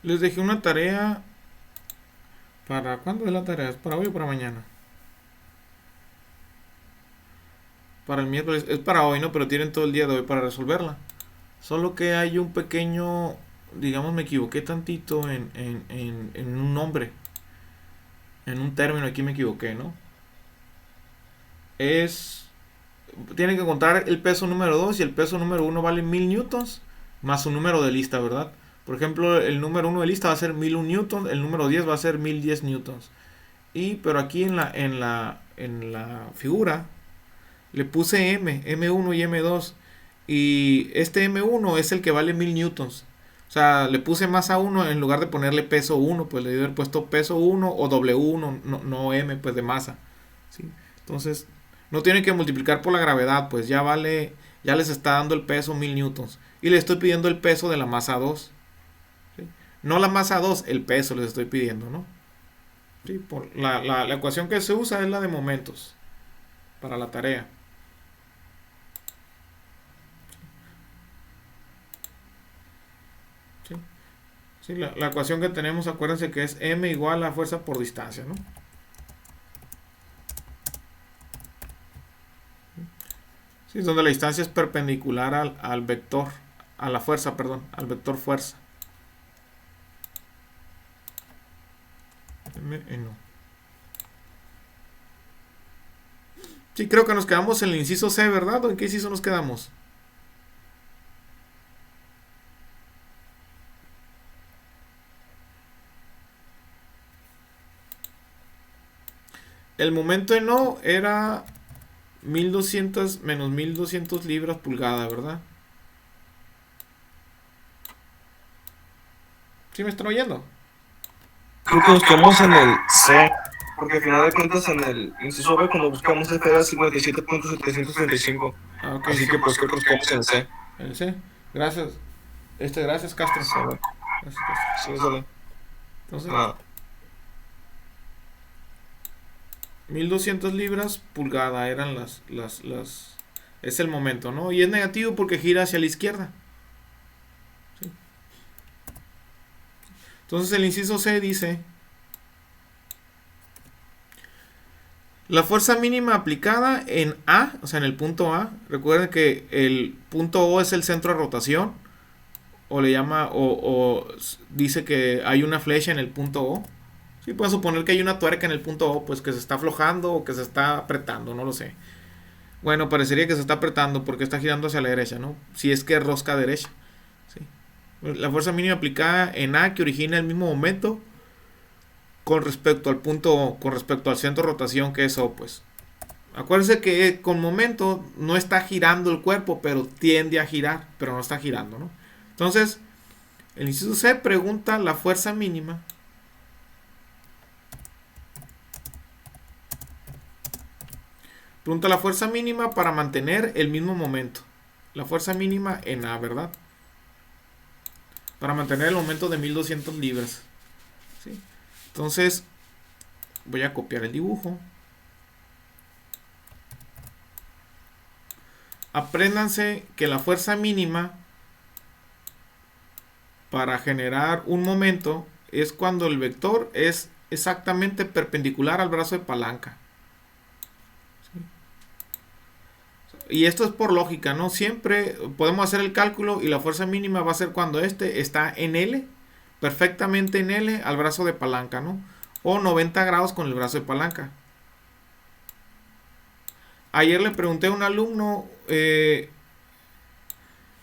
Les dejé una tarea. ¿Para cuándo es la tarea? ¿Es para hoy o para mañana? Para el miércoles. Es para hoy, ¿no? Pero tienen todo el día de hoy para resolverla. Solo que hay un pequeño, digamos, me equivoqué tantito en un nombre, en un término, aquí me equivoqué, ¿no? Es, tiene que contar el peso número 2 y el peso número uno vale 1000 newtons más su número de lista, ¿verdad? Por ejemplo, el número uno de lista va a ser 1001 newtons, el número 10 va a ser 1010 newtons. Pero aquí en la figura le puse M1 y M2. Y este M1 es el que vale 1000 newtons. O sea, le puse masa 1 en lugar de ponerle peso 1. Pues le debe haber puesto peso 1 o W1, no M, pues de masa. ¿Sí? Entonces, no tiene que multiplicar por la gravedad, pues ya vale, ya les está dando el peso 1000 newtons. Y le estoy pidiendo el peso de la masa 2. ¿Sí? No la masa 2, el peso les estoy pidiendo, ¿no? ¿Sí? La ecuación que se usa es la de momentos para la tarea. ¿Sí? Sí, la ecuación que tenemos, acuérdense que es m igual a fuerza por distancia, ¿no? Sí, donde la distancia es perpendicular al vector, a la fuerza, perdón, al vector fuerza. No. Sí, creo que nos quedamos en el inciso C, ¿verdad? ¿O en qué inciso nos quedamos? El momento en O era 1200 menos 1200 libras pulgada, ¿verdad? ¿Sí me están oyendo? Creo que nos quedamos en el C, porque al final de cuentas en el inciso B cuando buscamos F era 57.735. Ah, ok, Así sí. que pues creo que nos quedamos en C. El C. Gracias. Gracias, Castro. Sale. Gracias, Castro. Sí, sale. Entonces, Nada. 1200 libras pulgada eran las. Es el momento, ¿no? Y es negativo porque gira hacia la izquierda. ¿Sí? Entonces el inciso C dice: la fuerza mínima aplicada en A, o sea, en el punto A. Recuerden que el punto O es el centro de rotación. O le llama, o dice que hay una flecha en el punto O. Sí, pueden suponer que hay una tuerca en el punto O, pues que se está aflojando o que se está apretando, no lo sé. Bueno, parecería que se está apretando porque está girando hacia la derecha, ¿no? Si es que es rosca derecha. ¿Sí? La fuerza mínima aplicada en A que origina el mismo momento con respecto al punto O, con respecto al centro de rotación que es O, pues. Acuérdense que con momento no está girando el cuerpo, pero tiende a girar, pero no está girando, ¿no? Entonces, el inciso C pregunta la fuerza mínima. Pregunta la fuerza mínima para mantener el mismo momento. La fuerza mínima en A, ¿verdad? Para mantener el momento de 1200 libras. ¿Sí? Entonces, voy a copiar el dibujo. Apréndanse que la fuerza mínima para generar un momento es cuando el vector es exactamente perpendicular al brazo de palanca. Y esto es por lógica, ¿no? Siempre podemos hacer el cálculo y la fuerza mínima va a ser cuando este está en L, perfectamente en L al brazo de palanca, ¿no? O 90 grados con el brazo de palanca. Ayer le pregunté a un alumno,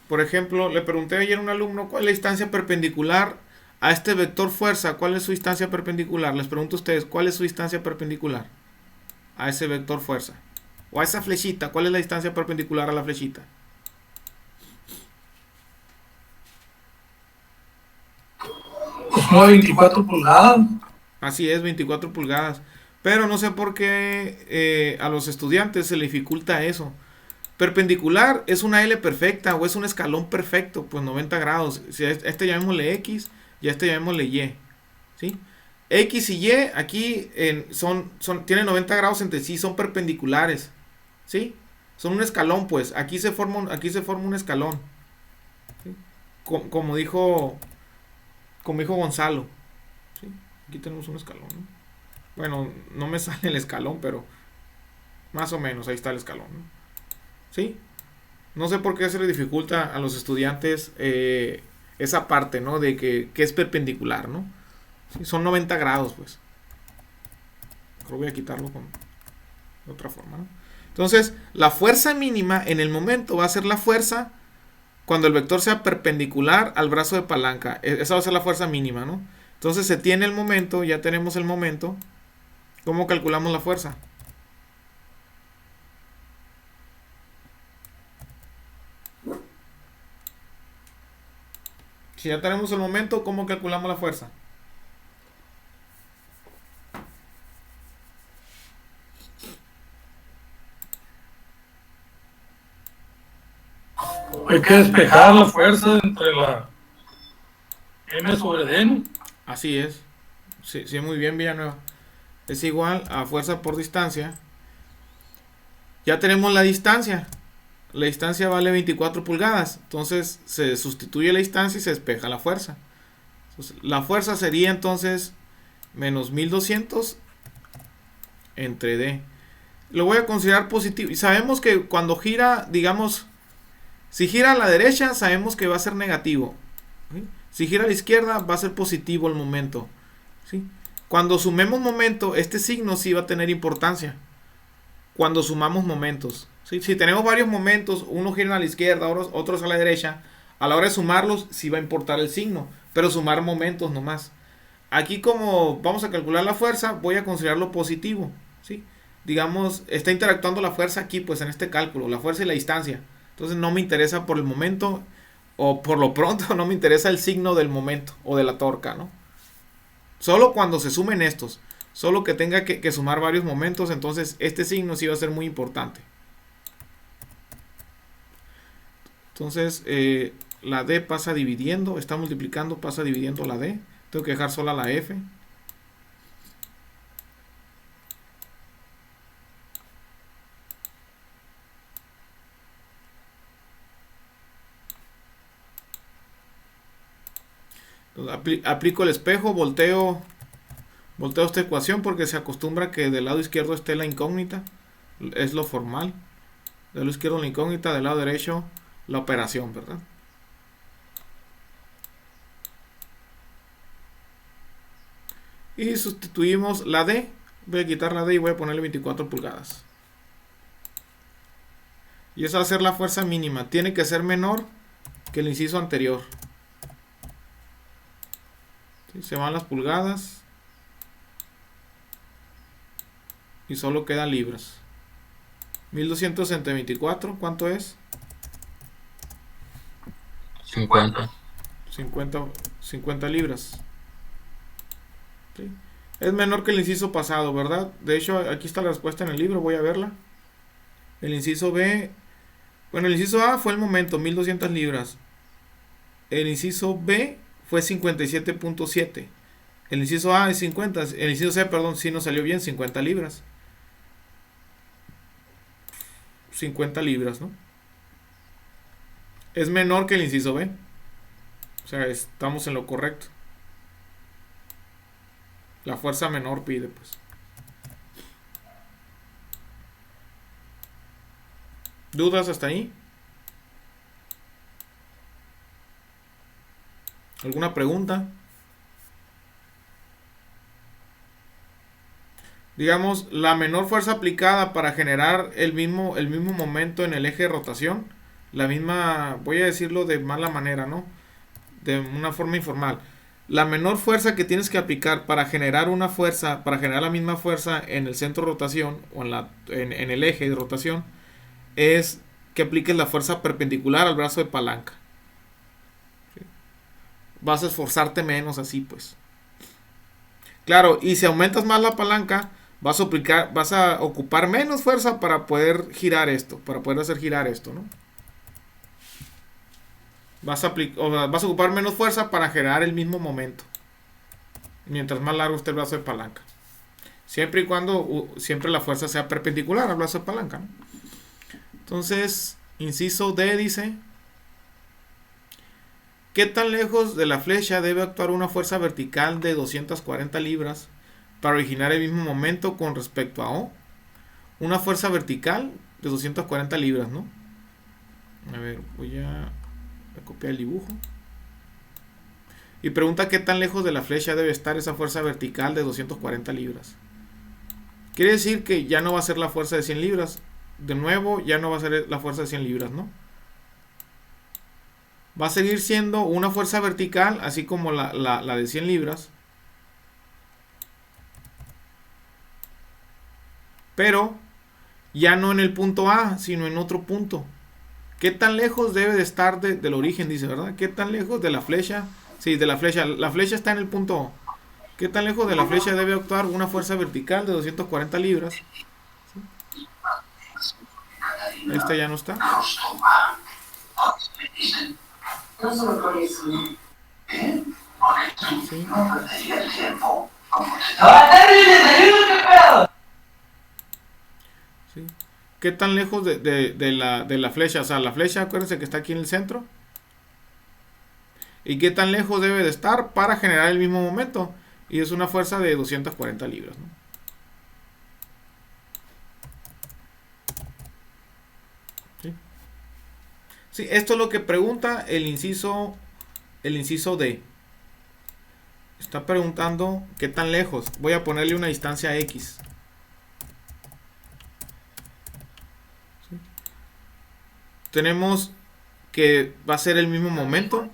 por ejemplo, le pregunté ayer a un alumno cuál es la distancia perpendicular a este vector fuerza, cuál es su distancia perpendicular. Les pregunto a ustedes, ¿cuál es su distancia perpendicular a ese vector fuerza? O a esa flechita, ¿cuál es la distancia perpendicular a la flechita? Como 24 pulgadas. Así es, 24 pulgadas. Pero no sé por qué a los estudiantes se le dificulta eso. Perpendicular es una L perfecta o es un escalón perfecto, pues 90 grados. Si a este llamémosle X y a este llamémosle Y. ¿Sí? X y Y aquí tienen 90 grados entre sí, son perpendiculares. ¿Sí? Son un escalón, pues. Aquí se forma un escalón. ¿Sí? Como dijo Gonzalo. ¿Sí? Aquí tenemos un escalón, ¿no? Bueno, no me sale el escalón, pero más o menos ahí está el escalón, ¿no? ¿Sí? No sé por qué se le dificulta a los estudiantes esa parte, ¿no? De que es perpendicular, ¿no? Sí, son 90 grados, pues. Creo voy a quitarlo de otra forma, ¿no? Entonces, la fuerza mínima en el momento va a ser la fuerza cuando el vector sea perpendicular al brazo de palanca. Esa va a ser la fuerza mínima, ¿no? Entonces se tiene el momento, ya tenemos el momento. ¿Cómo calculamos la fuerza? Si ya tenemos el momento, ¿cómo calculamos la fuerza? Hay que despejar la fuerza entre la M sobre D, ¿no? Así es. Sí, sí, muy bien, Villanueva. Es igual a fuerza por distancia. Ya tenemos la distancia. La distancia vale 24 pulgadas. Entonces se sustituye la distancia y se despeja la fuerza. Entonces, la fuerza sería entonces menos 1200 entre D. Lo voy a considerar positivo. Y sabemos que cuando gira, digamos, si gira a la derecha, sabemos que va a ser negativo. ¿Sí? Si gira a la izquierda, va a ser positivo el momento. ¿Sí? Cuando sumemos momento, este signo sí va a tener importancia. Cuando sumamos momentos. ¿Sí? Si tenemos varios momentos, uno gira a la izquierda, otros a la derecha, a la hora de sumarlos sí va a importar el signo, pero sumar momentos nomás. Aquí como vamos a calcular la fuerza, voy a considerarlo positivo. ¿Sí? Digamos, está interactuando la fuerza aquí, pues en este cálculo, la fuerza y la distancia. Entonces no me interesa por el momento, o por lo pronto no me interesa el signo del momento o de la torca, ¿no? Solo cuando se sumen estos, solo que tenga que sumar varios momentos, entonces este signo sí va a ser muy importante. Entonces la D pasa dividiendo, está multiplicando, pasa dividiendo la D. Tengo que dejar sola la F. Aplico el espejo, volteo esta ecuación porque se acostumbra que del lado izquierdo esté la incógnita. Es lo formal. Del lado izquierdo la incógnita, del lado derecho la operación, ¿verdad? Y sustituimos la D. Voy a quitar la D y voy a ponerle 24 pulgadas. Y esa va a ser la fuerza mínima. Tiene que ser menor que el inciso anterior. ¿Sí? Se van las pulgadas. Y solo quedan libras. 1200 entre 24, ¿cuánto es? 50. 50 libras. ¿Sí? Es menor que el inciso pasado, ¿verdad? De hecho, aquí está la respuesta en el libro, voy a verla. El inciso B, bueno, el inciso A fue el momento, 1200 libras. El inciso B fue 57.7. El inciso A es 50. El inciso C, perdón, sí nos salió bien, 50 libras. 50 libras, ¿no? Es menor que el inciso B. O sea, estamos en lo correcto. La fuerza menor pide, pues. ¿Dudas hasta ahí? ¿Alguna pregunta? Digamos, la menor fuerza aplicada para generar el mismo momento en el eje de rotación. La misma, voy a decirlo de mala manera, ¿no? De una forma informal. La menor fuerza que tienes que aplicar para generar una fuerza, para generar la misma fuerza en el centro de rotación o en el eje de rotación, es que apliques la fuerza perpendicular al brazo de palanca. ¿Sí? Vas a esforzarte menos así, pues. Claro, y si aumentas más la palanca, vas a ocupar menos fuerza para poder girar esto, para poder hacer girar esto, ¿no? Vas a ocupar menos fuerza para generar el mismo momento. Mientras más largo esté el brazo de palanca. Siempre y cuando siempre la fuerza sea perpendicular al brazo de palanca, ¿no? Entonces, inciso D dice: ¿qué tan lejos de la flecha debe actuar una fuerza vertical de 240 libras para originar el mismo momento con respecto a O? Una fuerza vertical de 240 libras, ¿no? A ver, voy a copiar el dibujo. Y pregunta qué tan lejos de la flecha debe estar esa fuerza vertical de 240 libras. Quiere decir que ya no va a ser la fuerza de 100 libras. De nuevo, ya no va a ser la fuerza de 100 libras, ¿no? Va a seguir siendo una fuerza vertical, así como la de 100 libras. Pero ya no en el punto A, sino en otro punto. ¿Qué tan lejos debe de estar del origen? Dice, ¿verdad? ¿Qué tan lejos de la flecha? Sí, de la flecha. La flecha está en el punto O. ¿Qué tan lejos de la flecha debe actuar una fuerza vertical de 240 libras? ¿Sí? Esta ya no está. ¿Sí? ¿Sí? ¿Qué tan lejos de la flecha? O sea, la flecha, acuérdense que está aquí en el centro. ¿Y qué tan lejos debe de estar para generar el mismo momento? Y es una fuerza de 240 libras, ¿no? ¿Sí? Sí, esto es lo que pregunta el inciso D. Está preguntando qué tan lejos. Voy a ponerle una distancia X. ¿Sí? Tenemos que va a ser el mismo momento.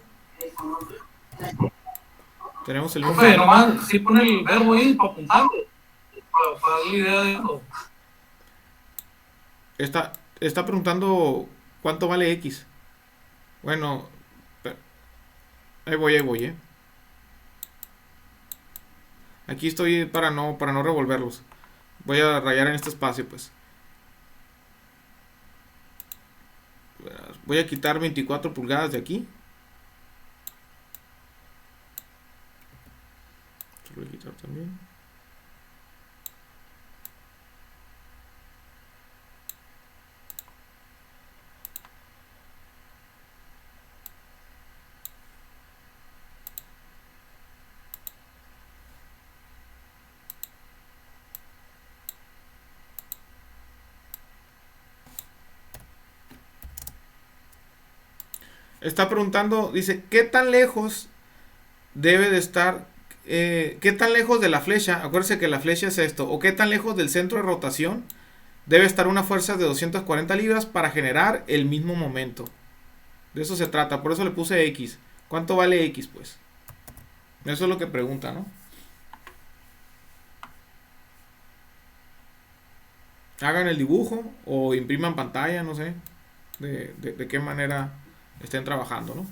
Tenemos el mismo Profe, nomás sí pone el verbo ahí para apuntarlo. Para darle idea de esto. Está preguntando cuánto vale X. Bueno, ahí voy, ¿eh? Aquí estoy para no revolverlos. Voy a rayar en este espacio, pues. Voy a quitar 24 pulgadas de aquí. Voy a quitar también. Está preguntando, dice, ¿qué tan lejos debe de estar? ¿Qué tan lejos de la flecha? Acuérdense que la flecha es esto. ¿O qué tan lejos del centro de rotación debe estar una fuerza de 240 libras para generar el mismo momento? De eso se trata. Por eso le puse X. ¿Cuánto vale X, pues? Eso es lo que pregunta, ¿no? Hagan el dibujo o impriman pantalla, no sé. De qué manera estén trabajando, ¿no?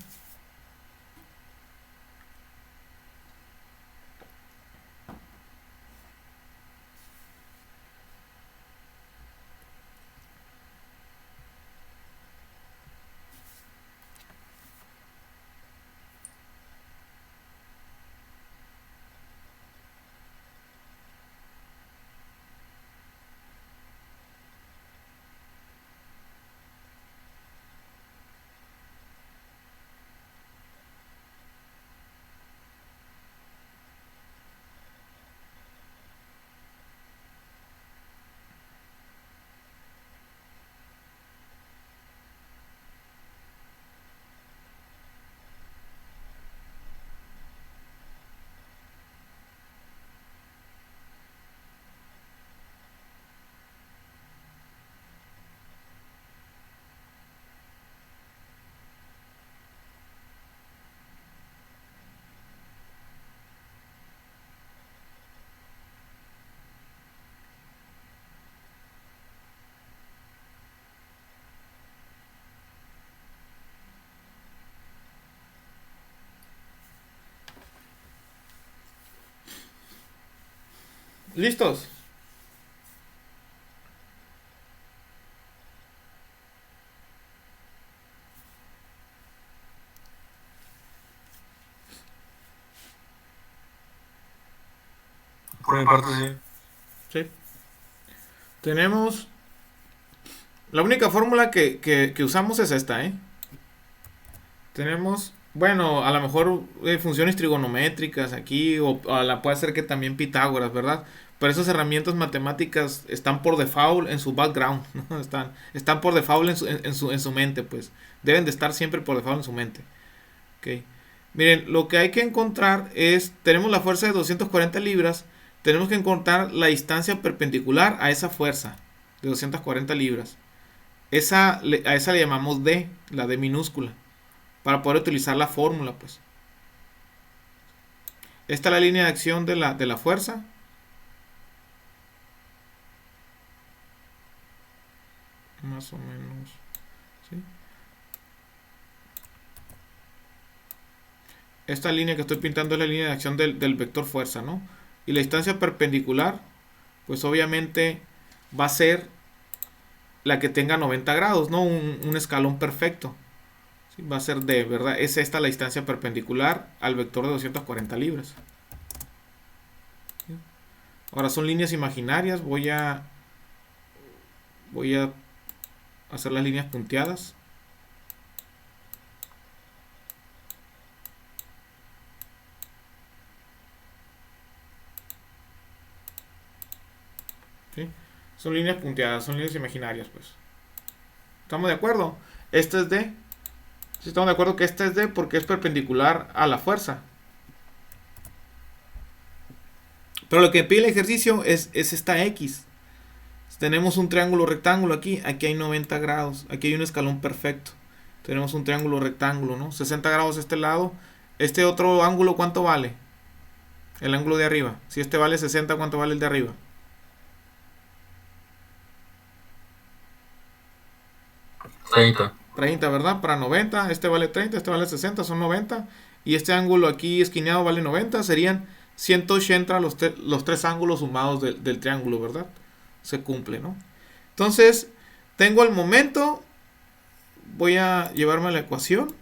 ¿Listos? Por mi parte, sí. ¿Sí? Tenemos... La única fórmula que usamos es esta, ¿eh? Tenemos, bueno, a lo mejor funciones trigonométricas aquí, o la puede ser que también Pitágoras, ¿verdad? Pero esas herramientas matemáticas están por default en su background, ¿no? Están por default en su mente, pues. Deben de estar siempre por default en su mente. Ok. Miren, lo que hay que encontrar es, tenemos la fuerza de 240 libras, tenemos que encontrar la distancia perpendicular a esa fuerza de 240 libras. A esa le llamamos D, la D minúscula, para poder utilizar la fórmula, pues. Esta es la línea de acción de la fuerza. Más o menos, ¿sí? Esta línea que estoy pintando es la línea de acción del vector fuerza, ¿no? Y la distancia perpendicular, pues obviamente va a ser la que tenga 90 grados, ¿no? Un escalón perfecto. ¿Sí? Va a ser D, ¿verdad? Es esta la distancia perpendicular al vector de 240 libras. ¿Sí? Ahora son líneas imaginarias. Voy a hacer las líneas punteadas. ¿Sí? Son líneas punteadas, son líneas imaginarias, pues. ¿Estamos de acuerdo? Este es D. Si estamos de acuerdo que este es D porque es perpendicular a la fuerza. Pero lo que pide el ejercicio es esta X. Tenemos un triángulo rectángulo aquí. Aquí hay 90 grados. Aquí hay un escalón perfecto. Tenemos un triángulo rectángulo, ¿no? 60 grados este lado. Este otro ángulo, ¿cuánto vale? El ángulo de arriba. Si este vale 60, ¿cuánto vale el de arriba? 30, ¿verdad? Para 90, este vale 30, este vale 60, son 90. Y este ángulo aquí esquineado vale 90, serían 180 los tres ángulos sumados del triángulo, ¿verdad? Se cumple, ¿no? Entonces, tengo el momento, voy a llevarme a la ecuación.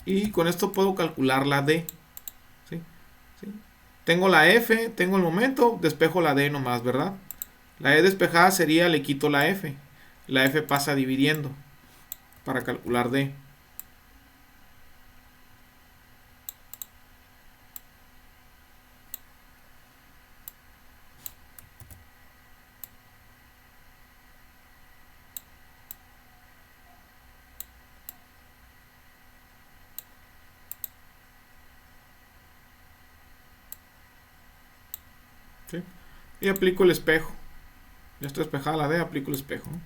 Y con esto puedo calcular la D. ¿Sí? ¿Sí? Tengo la F, tengo el momento, despejo la D nomás, ¿verdad? La E despejada sería, le quito la F. La F pasa dividiendo para calcular D. ¿Sí? Y aplico el espejo. Ya está despejada la D, aplico el espejo, ¿no?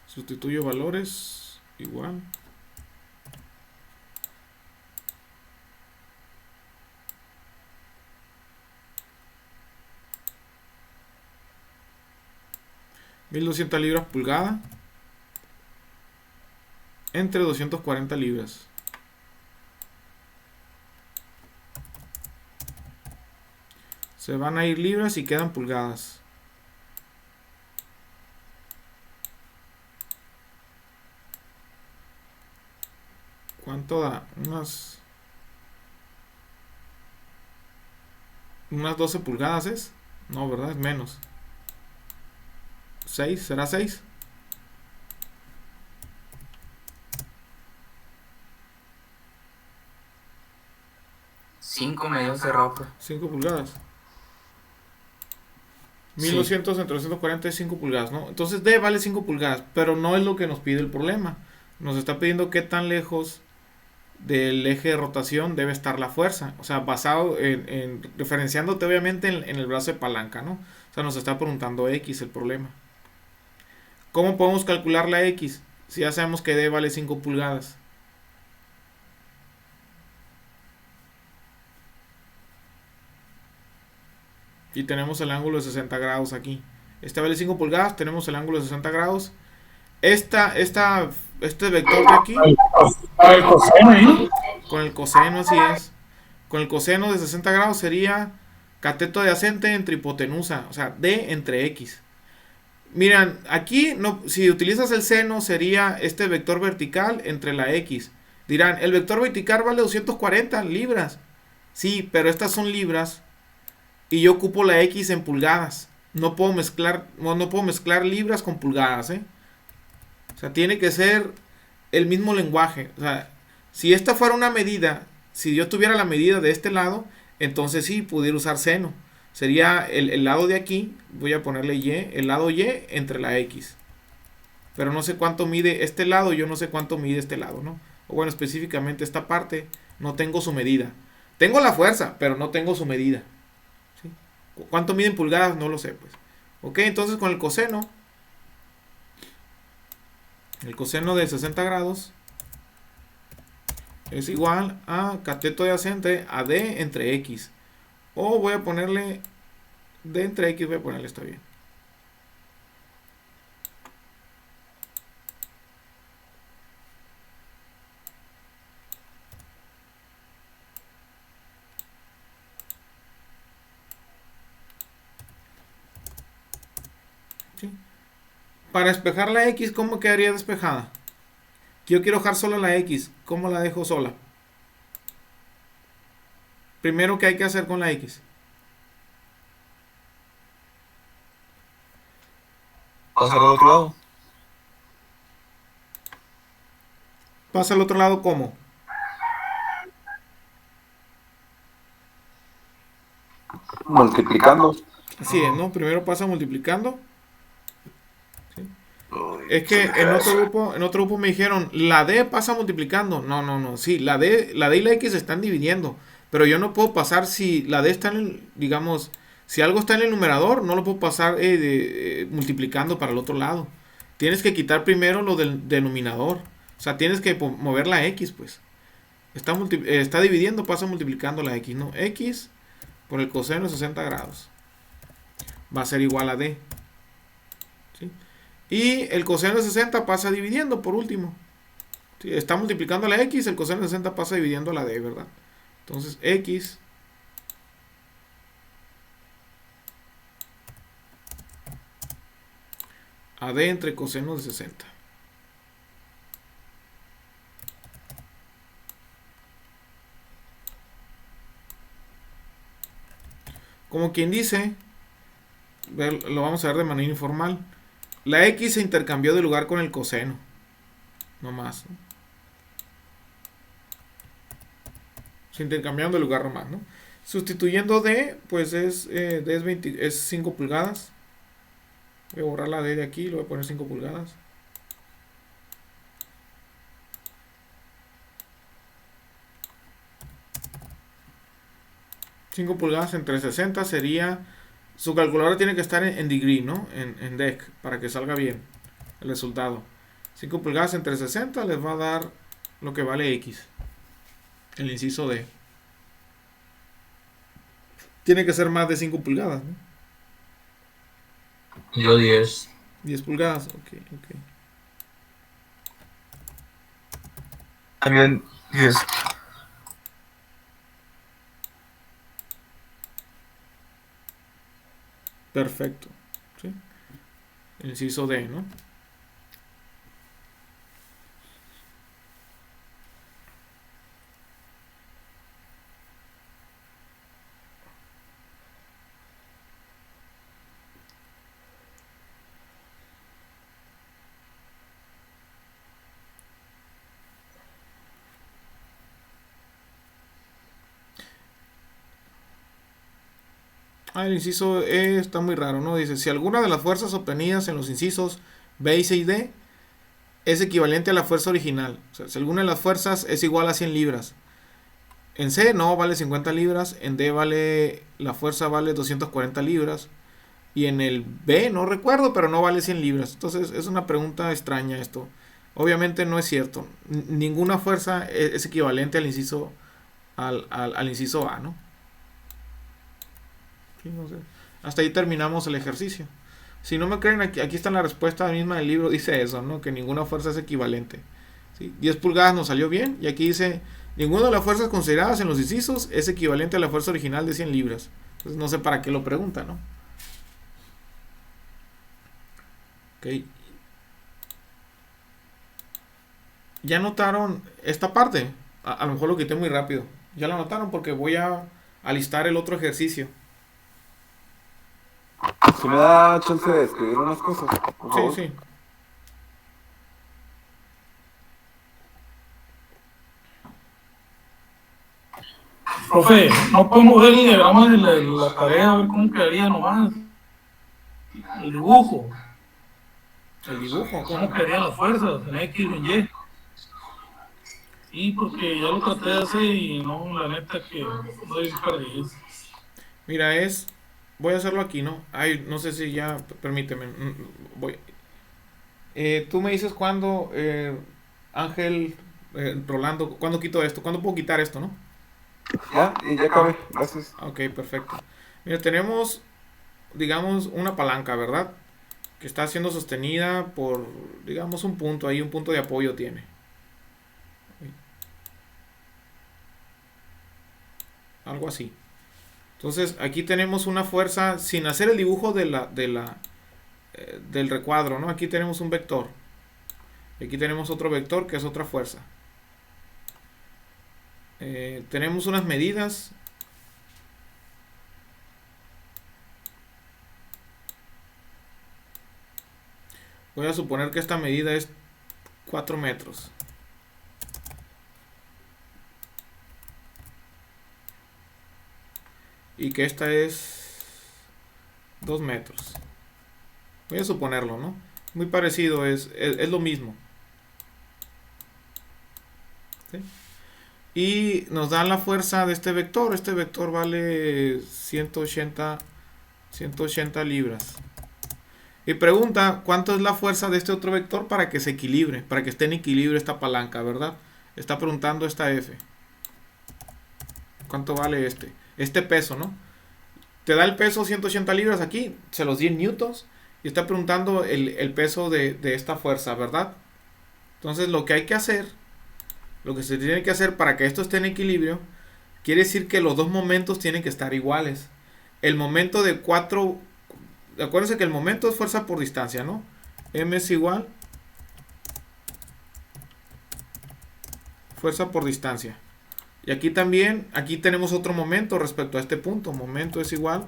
Sustituyo valores, igual. $1,200 libras pulgada entre 240 libras. Se van a ir libras y quedan pulgadas. ¿Cuánto da? Unas 12 pulgadas es. No, ¿verdad? Es menos. 6, ¿será 6? Cinco medios de ropa. 5 pulgadas. 1200 entre 240 es 5 pulgadas, ¿no? Entonces D vale 5 pulgadas, pero no es lo que nos pide el problema. Nos está pidiendo qué tan lejos del eje de rotación debe estar la fuerza. O sea, basado referenciándote obviamente en el brazo de palanca, ¿no? O sea, nos está preguntando X el problema. ¿Cómo podemos calcular la X? Si ya sabemos que D vale 5 pulgadas. Y tenemos el ángulo de 60 grados aquí. Este vale 5 pulgadas, tenemos el ángulo de 60 grados. Este vector de aquí, El coseno ahí. con el coseno, así es. Con el coseno de 60 grados sería cateto adyacente entre hipotenusa, o sea, D entre X. Miran, aquí no, si utilizas el seno sería este vector vertical entre la X. Dirán, el vector vertical vale 240 libras. Sí, pero estas son libras y yo ocupo la X en pulgadas. No puedo mezclar libras con pulgadas, ¿eh? O sea, tiene que ser el mismo lenguaje. O sea, si esta fuera una medida, si yo tuviera la medida de este lado, entonces sí, pudiera usar seno. Sería el lado de aquí, voy a ponerle Y, el lado Y entre la X. Pero no sé cuánto mide este lado, yo no sé cuánto mide este lado, ¿no? O bueno, específicamente esta parte, no tengo su medida. Tengo la fuerza, pero no tengo su medida. ¿Sí? ¿Cuánto mide en pulgadas? No lo sé, pues. Ok, entonces con el coseno de 60 grados es igual a cateto adyacente a D entre X. O voy a ponerle D entre X, voy a ponerle, está bien. ¿Sí? Para despejar la X, ¿cómo quedaría despejada? Yo quiero dejar sola la X, ¿cómo la dejo sola? Primero, ¿qué hay que hacer con la X? Pasar al otro lado. Pasa al otro lado, ¿cómo? Multiplicando. Así es, ¿no? Primero pasa multiplicando. ¿Sí? Uy, Es que en otro grupo me dijeron, la D pasa multiplicando. No, no, no. Sí, la D y la X se están dividiendo. Pero yo no puedo pasar si la D está en el, digamos, si algo está en el numerador, no lo puedo pasar multiplicando para el otro lado. Tienes que quitar primero lo del denominador. O sea, tienes que mover la X, pues. Está dividiendo, pasa multiplicando la X, ¿no? X por el coseno de 60 grados va a ser igual a D. ¿Sí? Y el coseno de 60 pasa dividiendo por último. ¿Sí? Está multiplicando la X, el coseno de 60 pasa dividiendo la D, ¿verdad? Entonces X a D entre coseno de 60. Como quien dice, lo vamos a ver de manera informal. La X se intercambió de lugar con el coseno. No más, ¿no? Se intercambiaron de lugar nomás, ¿no? Sustituyendo D, pues D es 5 pulgadas. Voy a borrar la D de aquí, le voy a poner 5 pulgadas. $5 pulgadas entre 60 sería... Su calculadora tiene que estar en degree, ¿no? En dec, para que salga bien el resultado. 5 pulgadas entre 60 les va a dar lo que vale X. El inciso D. Tiene que ser más de 5 pulgadas, ¿no? Yo 10. 10 pulgadas, ok. También 10. Perfecto. ¿Sí? El inciso D, ¿no? El inciso E está muy raro, ¿no? Dice, si alguna de las fuerzas obtenidas en los incisos B, C y D es equivalente a la fuerza original. O sea, si alguna de las fuerzas es igual a 100 libras. En C no, vale 50 libras. En D la fuerza vale 240 libras. Y en el B no recuerdo, pero no vale 100 libras. Entonces es una pregunta extraña esto. Obviamente no es cierto. Ninguna fuerza es equivalente al inciso al inciso A, ¿no? Sí, no sé. Hasta ahí terminamos el ejercicio. Si no me creen, aquí está la respuesta misma del libro. Dice eso, ¿no? Que ninguna fuerza es equivalente. ¿Sí? 10 pulgadas nos salió bien. Y aquí dice, ninguna de las fuerzas consideradas en los incisos es equivalente a la fuerza original de 100 libras. Pues no sé para qué lo pregunta, ¿no? Ok. ¿Ya notaron esta parte? A lo mejor lo quité muy rápido. ¿Ya lo notaron? Porque voy a alistar el otro ejercicio. Si me da chance de escribir unas cosas, por Sí, favor. sí. Profe, no podemos ver el diagrama de la tarea, a ver cómo quedaría nomás. El dibujo, El dibujo, cómo ¿cómo? quedarían las fuerzas en X o en Y. Y porque ya lo traté de hacer y no, la neta que doy perdido. Mira, voy a hacerlo aquí, ¿no? Ay, no sé si ya... Permíteme. Voy. Tú me dices cuándo, Ángel, Rolando, ¿cuándo quito esto? ¿Cuándo puedo quitar esto, no? Ya, y ya acabé. Gracias. Ok, perfecto. Mira, tenemos, digamos, una palanca, ¿verdad? Que está siendo sostenida por, digamos, un punto, ahí un punto de apoyo tiene. Algo así. Entonces, aquí tenemos una fuerza, sin hacer el dibujo del recuadro, ¿no? Aquí tenemos un vector. Y aquí tenemos otro vector que es otra fuerza. Tenemos unas medidas. Voy a suponer que esta medida es 4 metros. Y que esta es 2 metros. Voy a suponerlo, ¿no? Muy parecido, es lo mismo. ¿Sí? Y nos dan la fuerza de este vector. Este vector vale 180 libras. Y pregunta, ¿cuánto es la fuerza de este otro vector para que se equilibre? Para que esté en equilibrio esta palanca, ¿verdad? Está preguntando esta F. ¿Cuánto vale este? Este peso, ¿no? Te da el peso 180 libras aquí, se los di en newtons. Y está preguntando el peso de esta fuerza, ¿verdad? Entonces lo que hay que hacer, lo que se tiene que hacer para que esto esté en equilibrio, quiere decir que los dos momentos tienen que estar iguales. El momento de 4, acuérdense que el momento es fuerza por distancia, ¿no? M es igual fuerza por distancia. Y aquí también, aquí tenemos otro momento respecto a este punto. Momento es igual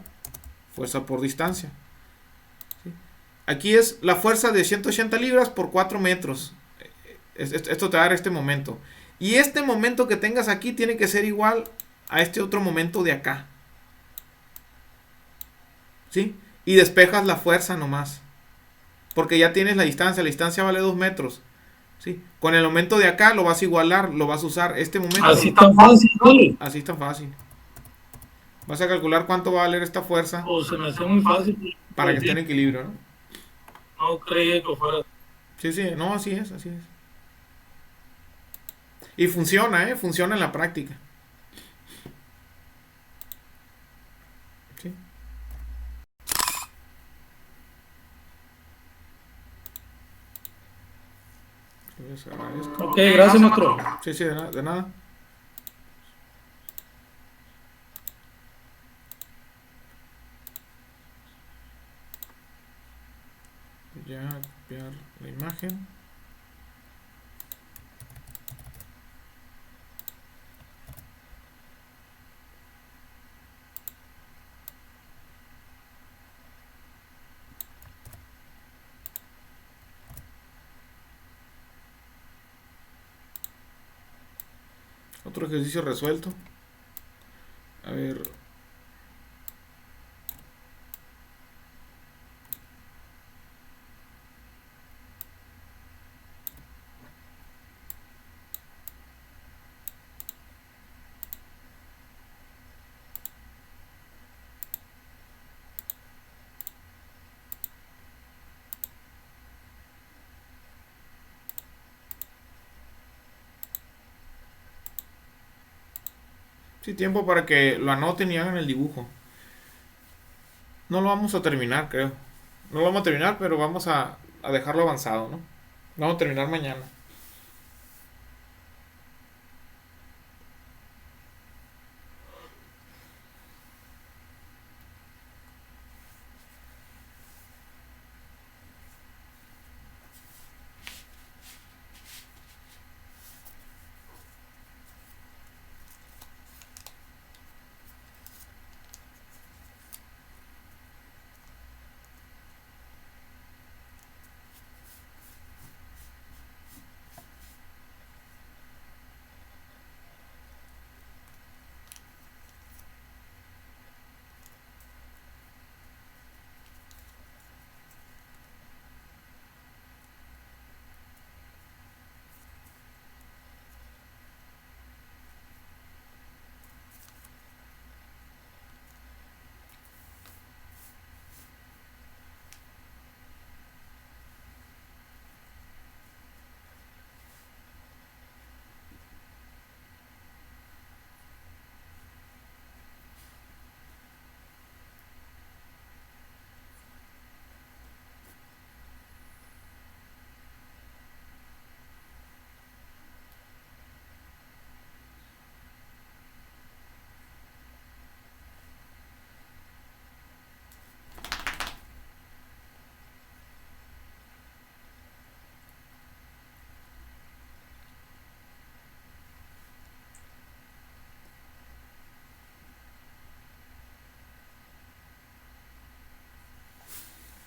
fuerza por distancia. ¿Sí? Aquí es la fuerza de 180 libras por 4 metros. Esto te va a dar este momento. Y este momento que tengas aquí tiene que ser igual a este otro momento de acá. ¿Sí? Y despejas la fuerza nomás. Porque ya tienes la distancia. La distancia vale 2 metros. ¿Sí? Con el momento de acá lo vas a igualar. Lo vas a usar. Este momento. Así tan fácil, ¿vale? Así es tan fácil. Vas a calcular cuánto va a valer esta fuerza O se me hace muy fácil. para que Pues esté en sí, equilibrio, ¿no? no creía que fuera. Sí, sí, no, así es, así es. Y funciona, ¿eh? Funciona en la práctica. ¿Sí? Les agradezco. Ok, gracias, maestro. Sí, sí, de nada. Ya copiar la imagen. Otro ejercicio resuelto. A ver. Sí, tiempo para que lo anoten y hagan el dibujo. No lo vamos a terminar, creo. No lo vamos a terminar, pero vamos a dejarlo avanzado, ¿no? Vamos a terminar mañana.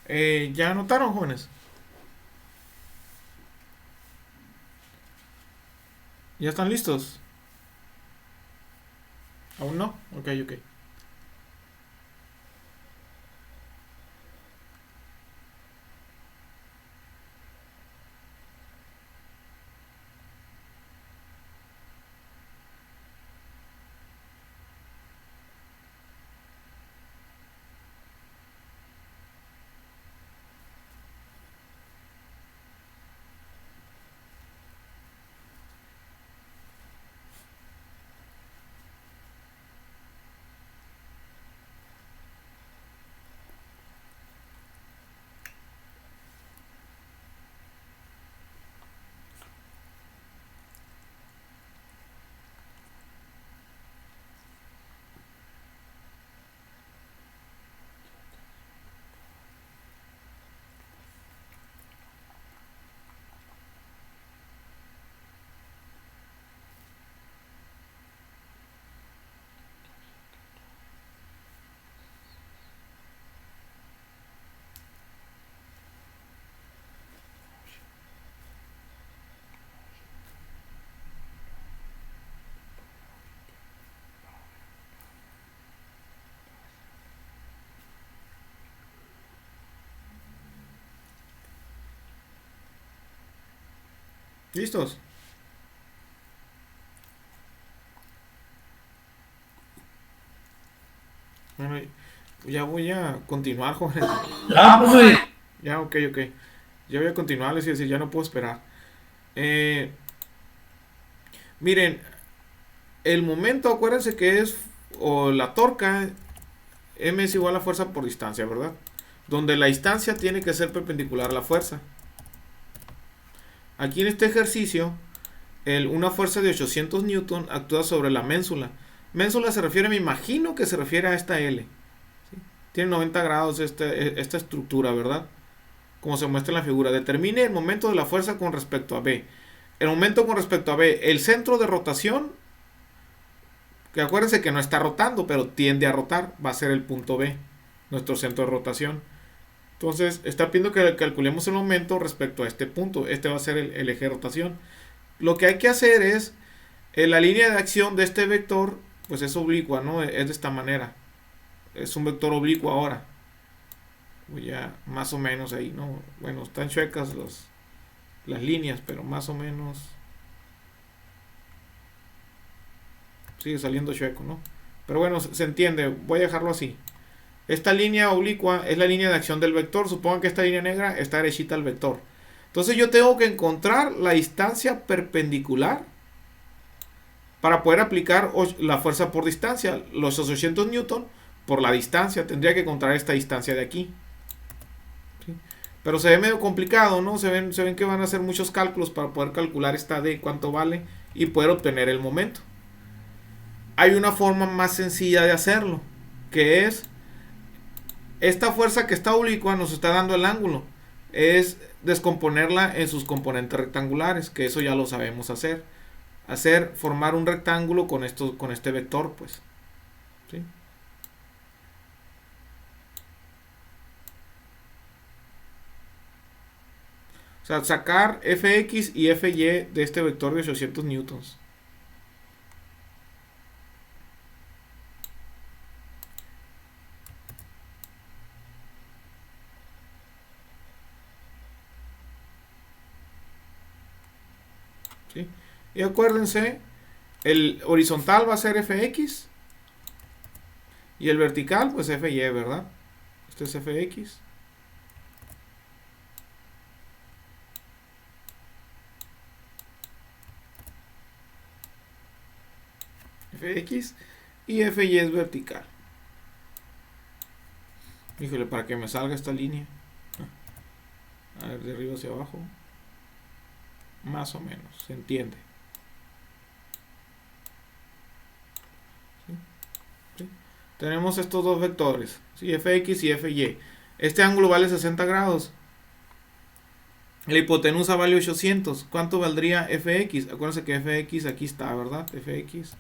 ¿Ya anotaron, jóvenes? ¿Ya están listos? ¿Aún no? Ok, ok. ¿Listos? Bueno, ya voy a continuar, jóvenes. Ya, profe. Ya, ok, ok. Ya voy a continuar, les iba a decir, ya no puedo esperar. Eh, Miren, el momento, acuérdense que es, o la torca, M es igual a fuerza por distancia, ¿verdad? Donde la distancia tiene que ser perpendicular a la fuerza. Aquí en este ejercicio, una fuerza de 800 newton actúa sobre la ménsula. Ménsula se refiere, me imagino que se refiere a esta L. ¿Sí? Tiene 90 grados esta estructura, ¿verdad? Como se muestra en la figura. Determine el momento de la fuerza con respecto a B. El momento con respecto a B, el centro de rotación, que acuérdense que no está rotando, pero tiende a rotar, va a ser el punto B, nuestro centro de rotación. Entonces, está pidiendo que calculemos el momento respecto a este punto. Este va a ser el eje de rotación. Lo que hay que hacer es, la línea de acción de este vector, pues es oblicua, ¿no? Es de esta manera. Es un vector oblicuo ahora. Voy a, más o menos ahí, ¿no? Bueno, están chuecas las líneas, pero más o menos sigue saliendo chueco, ¿no? Pero bueno, se entiende. Voy a dejarlo así. Esta línea oblicua es la línea de acción del vector. Supongan que esta línea negra está derechita al vector. Entonces yo tengo que encontrar la distancia perpendicular para poder aplicar la fuerza por distancia. Los 800 newton por la distancia. Tendría que encontrar esta distancia de aquí. ¿Sí? Pero se ve medio complicado, ¿no? Se ven que van a hacer muchos cálculos para poder calcular esta D, cuánto vale, y poder obtener el momento. Hay una forma más sencilla de hacerlo, que es esta fuerza que está oblicua nos está dando el ángulo. Es descomponerla en sus componentes rectangulares, que eso ya lo sabemos hacer. Formar un rectángulo con este vector, pues. ¿Sí? O sea, sacar Fx y Fy de este vector de 800 newtons. ¿Sí? Y acuérdense, el horizontal va a ser Fx y el vertical, pues Fy, ¿verdad? Este es Fx. Fx y Fy es vertical. Híjole, para que me salga esta línea. A ver, de arriba hacia abajo. Más o menos, se entiende. ¿Sí? ¿Sí? Tenemos estos dos vectores, ¿sí? Fx y Fy. Este ángulo vale 60 grados. La hipotenusa vale 800. ¿Cuánto valdría Fx? Acuérdense que Fx aquí está, ¿verdad? Fx.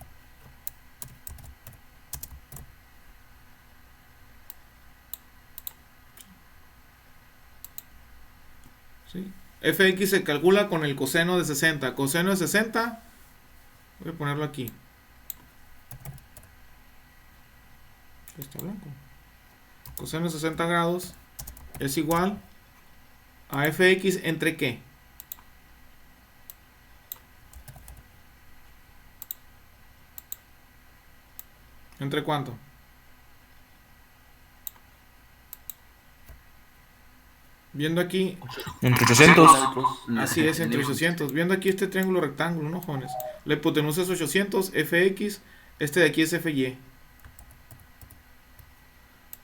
¿sí? Fx se calcula con el coseno de 60. Coseno de 60, voy a ponerlo aquí. Está blanco. Coseno de 60 grados es igual a fx entre ¿qué? ¿Entre cuánto? Viendo aquí, Entre 800. así es, entre 800. Viendo aquí este triángulo rectángulo, ¿no, jóvenes? La hipotenusa es 800, fx, este de aquí es fy.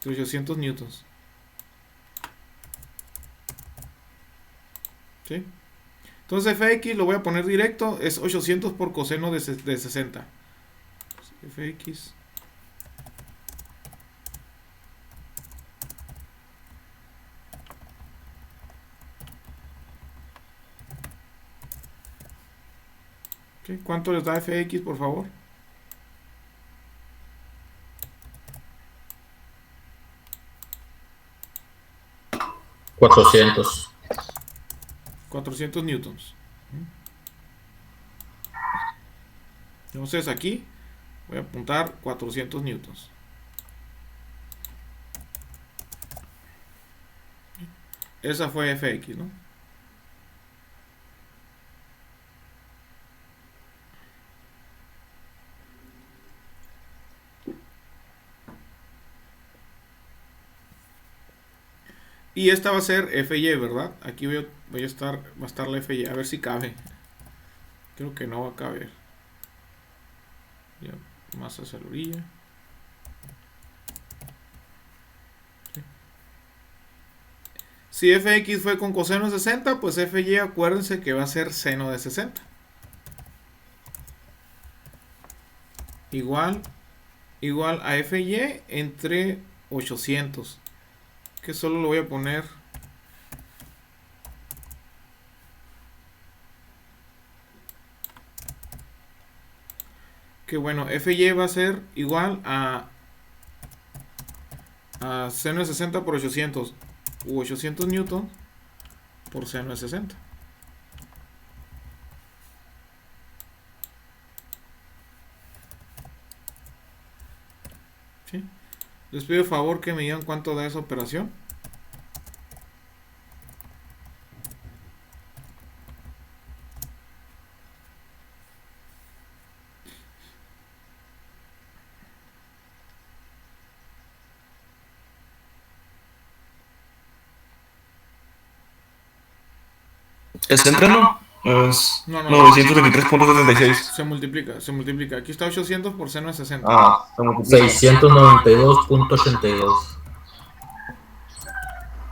800 newtons. ¿Sí? Entonces fx lo voy a poner directo, es 800 por coseno de 60. Fx ¿qué? ¿Cuánto les da fx, por favor? 400. 400 newtons. Entonces aquí voy a apuntar 400 newtons. Esa fue fx, ¿no? Y esta va a ser fy, ¿verdad? Aquí va a estar la fy, a ver si cabe. Creo que no va a caber. Ya, más hacia la orilla. Sí. Si fx fue con coseno de 60, pues fy acuérdense que va a ser seno de 60. Igual a fy entre 800. Que solo lo voy a poner que bueno, fy va a ser igual a seno de 60 por 800 u 800 newton por seno de 60. ¿Sí? Les pido favor que me digan cuánto da esa operación. ¿Es entreno? Es No, 923.76. se multiplica. Aquí está 800 por seno de 60. Ah, se multiplica. 692.82.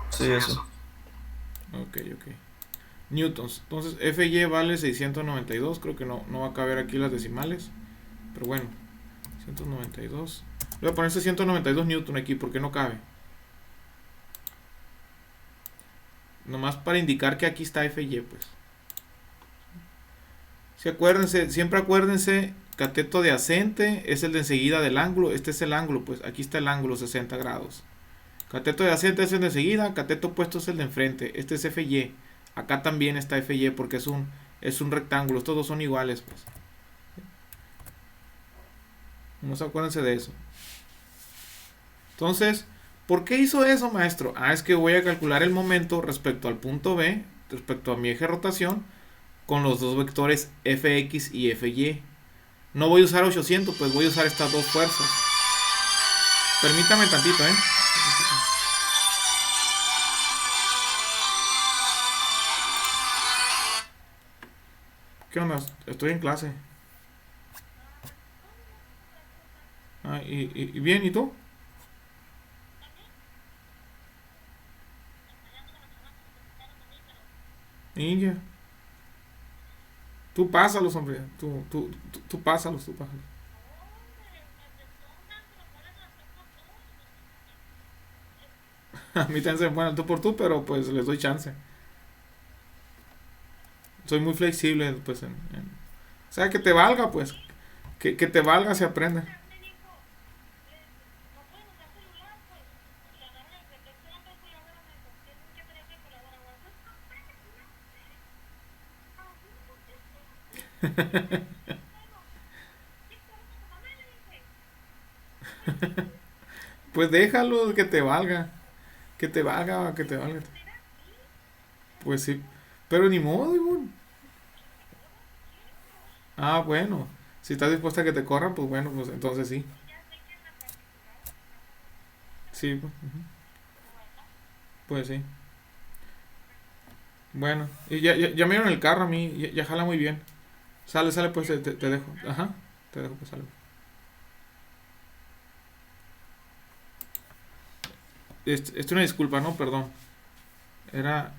Sí, eso. Ok. Newtons. Entonces fy vale 692. Creo que no va a caber aquí las decimales. Pero bueno, 192. Voy a poner 192 newton aquí porque no cabe. Nomás para indicar que aquí está fy, pues. Si acuérdense, siempre acuérdense, cateto adyacente es el de enseguida del ángulo. Este es el ángulo, pues aquí está el ángulo 60 grados. Cateto adyacente es el de enseguida, cateto opuesto es el de enfrente. Este es fy. Acá también está fy porque es un rectángulo. Estos dos son iguales, pues. No se acuérdense de eso. Entonces, ¿por qué hizo eso, maestro? Es que voy a calcular el momento respecto al punto B, respecto a mi eje de rotación, con los dos vectores fx y fy. No voy a usar 800, pues voy a usar estas dos fuerzas. Permítame tantito, ¿Qué onda? Estoy en clase. Y bien, ¿y tú? Inge. Tú pásalos, hombre. Tú pásalos. A mí también se me ponen tú por tú, pero pues les doy chance. Soy muy flexible, pues. O sea, que te valga, pues. Que te valga se aprende. Pues déjalo, que te valga. Que te valga, que te valga. Pues sí. Pero ni modo, Ivonne. Ah, bueno. Si estás dispuesta a que te corran, pues bueno, pues entonces sí. Sí, pues, ujú. Pues sí. Bueno, y ya me dieron el carro a mí, ya jala muy bien. Sale, sale, pues te dejo. Ajá, te dejo, pues sale. Esto una disculpa, ¿no? Perdón. Era,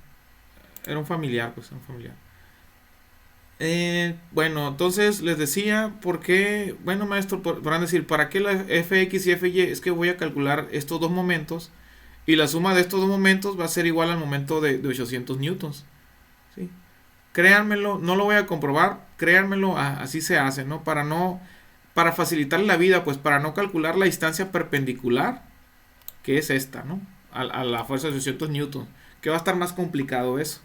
era un familiar, pues, un familiar. Bueno, entonces les decía, ¿por qué? Bueno, maestro, podrán decir, ¿para qué la fx y fy? Es que voy a calcular estos dos momentos y la suma de estos dos momentos va a ser igual al momento de 800 newtons. ¿Sí? Créanmelo, no lo voy a comprobar, créanmelo, así se hace, ¿no? Para facilitar la vida, pues para no calcular la distancia perpendicular, que es esta, ¿no? A la fuerza de 800 newtons, que va a estar más complicado eso.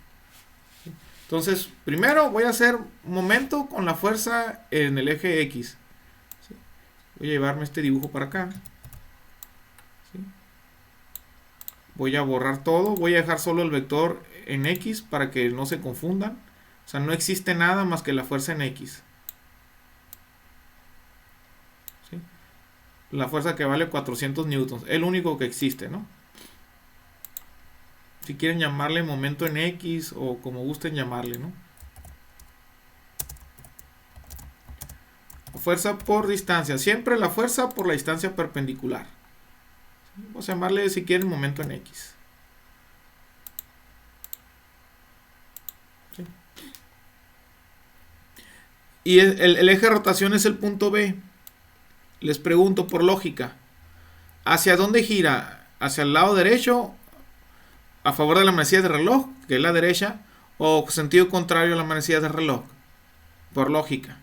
Entonces, primero voy a hacer momento con la fuerza en el eje X. ¿Sí? Voy a llevarme este dibujo para acá. ¿Sí? Voy a borrar todo. Voy a dejar solo el vector en X para que no se confundan. O sea, no existe nada más que la fuerza en X. ¿Sí? La fuerza que vale 400 newtons. El único que existe, ¿no? Si quieren llamarle momento en X o como gusten llamarle, ¿no? Fuerza por distancia. Siempre la fuerza por la distancia perpendicular. Vamos a llamarle, si quieren, momento en X. ¿Sí? Y el eje de rotación es el punto B. Les pregunto por lógica. ¿Hacia dónde gira? ¿Hacia el lado derecho? ¿A favor de la manecilla de reloj, que es la derecha? ¿O sentido contrario a la manecilla de reloj? Por lógica.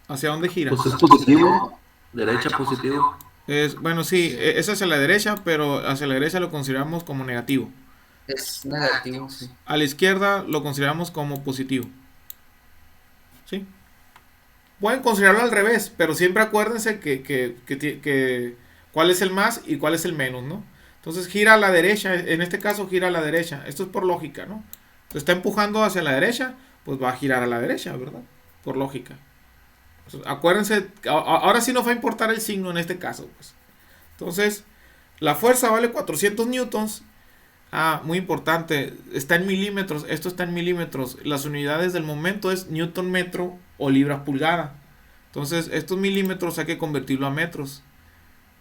¿Hacia dónde gira? Pues es positivo, derecha positivo. Bueno, sí, es hacia la derecha, pero hacia la derecha lo consideramos como negativo. Es negativo, sí. A la izquierda lo consideramos como positivo. ¿Sí? Pueden considerarlo al revés, pero siempre acuérdense que cuál es el más y cuál es el menos, ¿no? Entonces gira a la derecha, en este caso gira a la derecha. Esto es por lógica, ¿no? Se está empujando hacia la derecha, pues va a girar a la derecha, ¿verdad? Por lógica. Entonces, acuérdense, ahora sí nos va a importar el signo en este caso, pues. Entonces, la fuerza vale 400 newtons. Muy importante, está en milímetros, esto está en milímetros. Las unidades del momento es newton metro o libras pulgada. Entonces, estos milímetros hay que convertirlo a metros.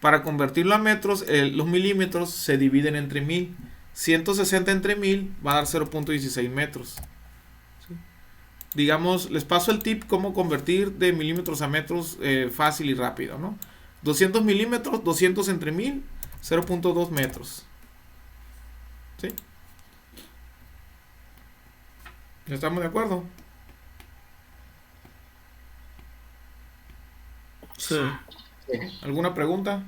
Para convertirlo a metros, los milímetros se dividen entre 1000. 160 entre 1000 va a dar 0.16 metros. ¿Sí? Digamos, les paso el tip cómo convertir de milímetros a metros fácil y rápido, ¿no? 200 milímetros, 200 entre 1000, 0.2 metros. ¿Sí? ¿Estamos de acuerdo? Sí. ¿Alguna pregunta?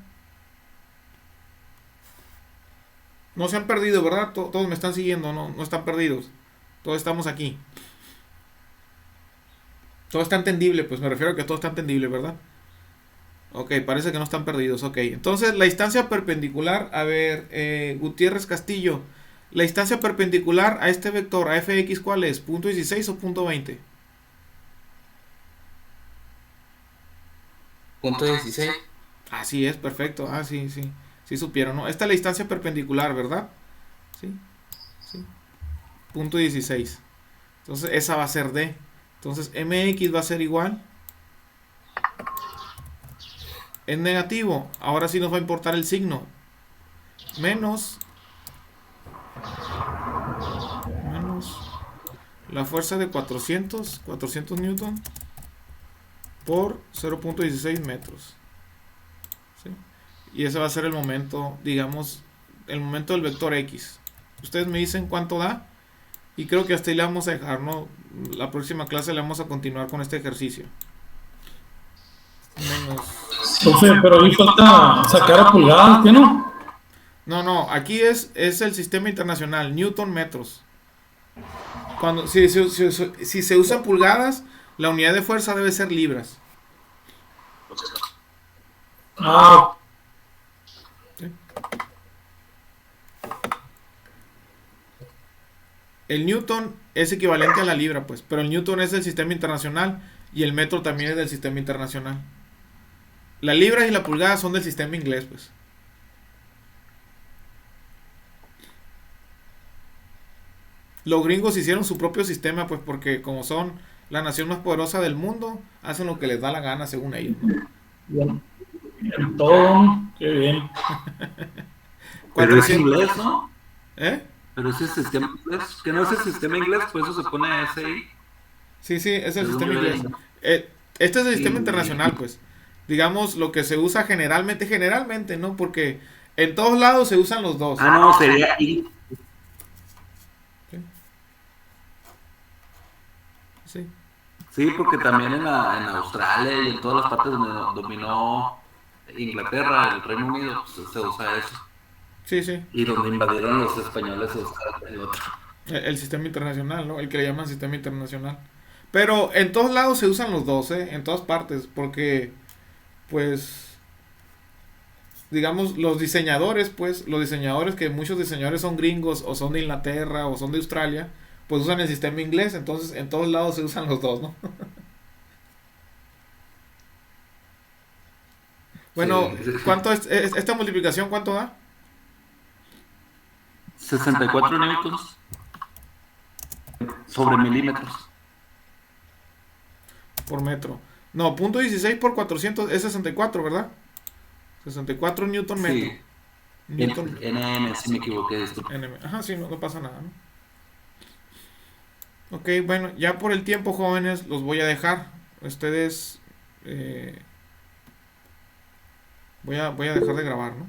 No se han perdido, ¿verdad? Todos me están siguiendo, no están perdidos. Todos estamos aquí. Todo está entendible, pues me refiero a que todo está entendible, ¿verdad? Ok, parece que no están perdidos. Ok, entonces la distancia perpendicular, a ver, Gutiérrez Castillo, la distancia perpendicular a este vector, a fx, ¿cuál es? ¿.16 o .20? Punto 16. Así es, perfecto. Sí, sí. Sí supieron, ¿no? Esta es la distancia perpendicular, ¿verdad? Sí. Sí. Punto 16. Entonces esa va a ser D. Entonces mx va a ser igual. Es negativo. Ahora sí nos va a importar el signo. Menos la fuerza de 400 newton por 0.16 metros. ¿Sí? Y ese va a ser el momento, digamos, el momento del vector X. Ustedes me dicen cuánto da. Y creo que hasta ahí le vamos a dejar, ¿no? La próxima clase le vamos a continuar con este ejercicio. Menos. Profe, pero ahí falta sacar a pulgadas, ¿qué no? No, aquí es el sistema internacional, Newton metros. Si se usan pulgadas, la unidad de fuerza debe ser libras. Ah, El newton es equivalente a la libra, pues, pero el newton es del sistema internacional y el metro también es del sistema internacional. La libra y la pulgada son del sistema inglés, pues. Los gringos hicieron su propio sistema, pues, porque como son la nación más poderosa del mundo, hacen lo que les da la gana, según ellos, ¿no? bien. En todo, qué bien. Pero es 400 inglés, ¿no? ¿Eh? Pero ese sistema inglés, que no es el sistema inglés, por eso se pone ese ahí. Sí, es el Según sistema yo inglés. leí. Este es el sistema Sí. internacional, pues. Digamos, lo que se usa generalmente, ¿no? Porque en todos lados se usan los dos. Ah, no, sería I. Sí. Sí. Sí, porque también en Australia y en todas las partes donde dominó Inglaterra, el Reino Unido, pues, se usa eso. Sí. Y donde invadieron los españoles se usa el otro. El sistema internacional, ¿no? El que le llaman sistema internacional. Pero en todos lados se usan los dos, ¿eh? En todas partes. Porque, pues, digamos, los diseñadores que muchos diseñadores son gringos o son de Inglaterra o son de Australia, pues usan el sistema inglés. Entonces, en todos lados se usan los dos, ¿no? Bueno, Sí. ¿cuánto es esta multiplicación? ¿Cuánto da? 64 newtons sobre milímetros. Por metro. No, punto 16 por 400 es 64, ¿verdad? 64 newton metro. Sí. Newton NM, si me equivoqué, disculpa. NM. Ajá, sí, no pasa nada, ¿no? Ok, bueno, ya por el tiempo, jóvenes, los voy a dejar. Ustedes... voy a dejar de grabar, ¿no?